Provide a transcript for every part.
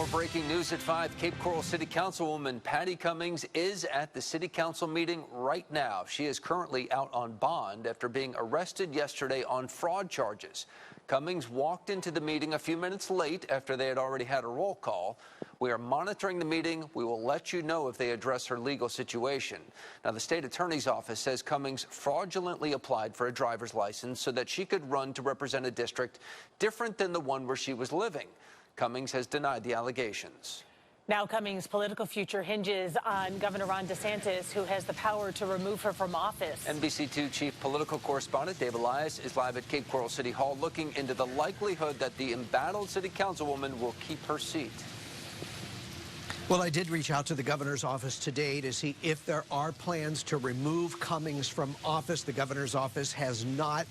More breaking news at 5. Cape Coral City Councilwoman Patty Cummings is at the City Council meeting right now. She is currently out on bond after being arrested yesterday on fraud charges. Cummings walked into the meeting a few minutes late after they had already had a roll call. We are monitoring the meeting. We will let you know if they address her legal situation. Now, the state attorney's office says Cummings fraudulently applied for a driver's license so that she could run to represent a district different than the one where she was living. Cummings has denied the allegations. Now Cummings' political future hinges on Governor Ron DeSantis, who has the power to remove her from office. NBC2 chief political correspondent Dave Elias is live at Cape Coral City Hall looking into the likelihood that the embattled city councilwoman will keep her seat. Well, I did reach out to the governor's office today to see if there are plans to remove Cummings from office. The governor's office has not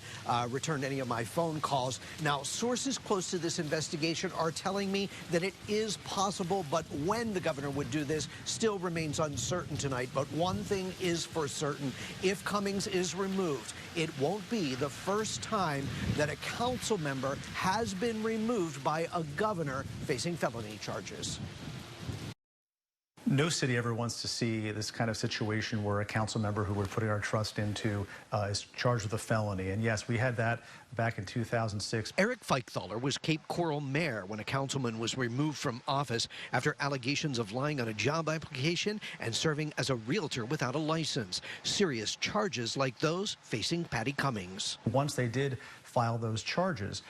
returned any of my phone calls. Now, sources close to this investigation are telling me that it is possible, but when the governor would do this still remains uncertain tonight. But one thing is for certain: if Cummings is removed, it won't be the first time that a council member has been removed by a governor facing felony charges. No city ever wants to see this kind of situation where a council member who we're putting our trust into is charged with a felony. And yes, we had that back in 2006. Eric Feichthaler was Cape Coral mayor when a councilman was removed from office after allegations of lying on a job application and serving as a realtor without a license. Serious charges like those facing Patty Cummings. Once they did file those charges,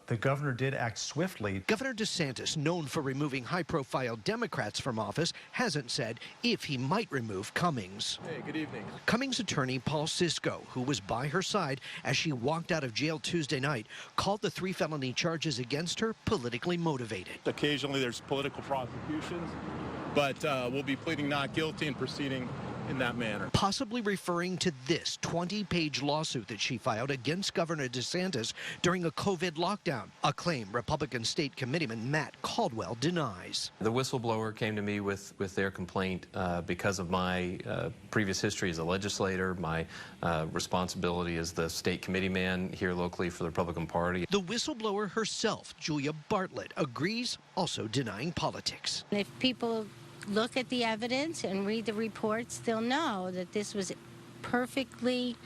the governor did act swiftly. Governor DeSantis, known for removing high-profile Democrats from office, hasn't said if he might remove Cummings. Hey, good evening. Cummings' attorney, Paul Sisko, who was by her side as she walked out of jail Tuesday night, called the 3 felony charges against her politically motivated. Occasionally there's political prosecutions, but we'll be pleading not guilty and proceeding in that manner. Possibly referring to this 20-page lawsuit that she filed against Governor DeSantis during a COVID lockdown, a claim Republican State Committeeman Matt Caldwell denies. The whistleblower came to me with their complaint because of my previous history as a legislator, my responsibility as the state committeeman here locally for the Republican Party. The whistleblower herself, Julia Bartlett, agrees, also denying politics. If people look at the evidence and read the reports, they'll know that this was perfectly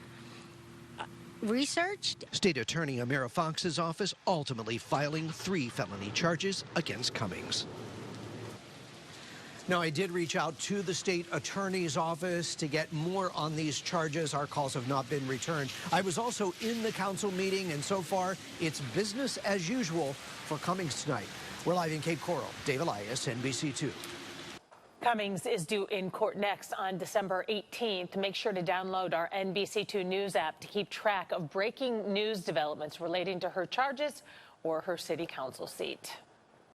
researched. State Attorney Amira Fox's office ultimately filing 3 felony charges against Cummings. Now, I did reach out to the state attorney's office to get more on these charges. Our calls have not been returned. I was also in the council meeting, and so far, it's business as usual for Cummings tonight. We're live in Cape Coral. Dave Elias, NBC2. Cummings is due in court next on December 18th. Make sure to download our NBC2 News app to keep track of breaking news developments relating to her charges or her city council seat.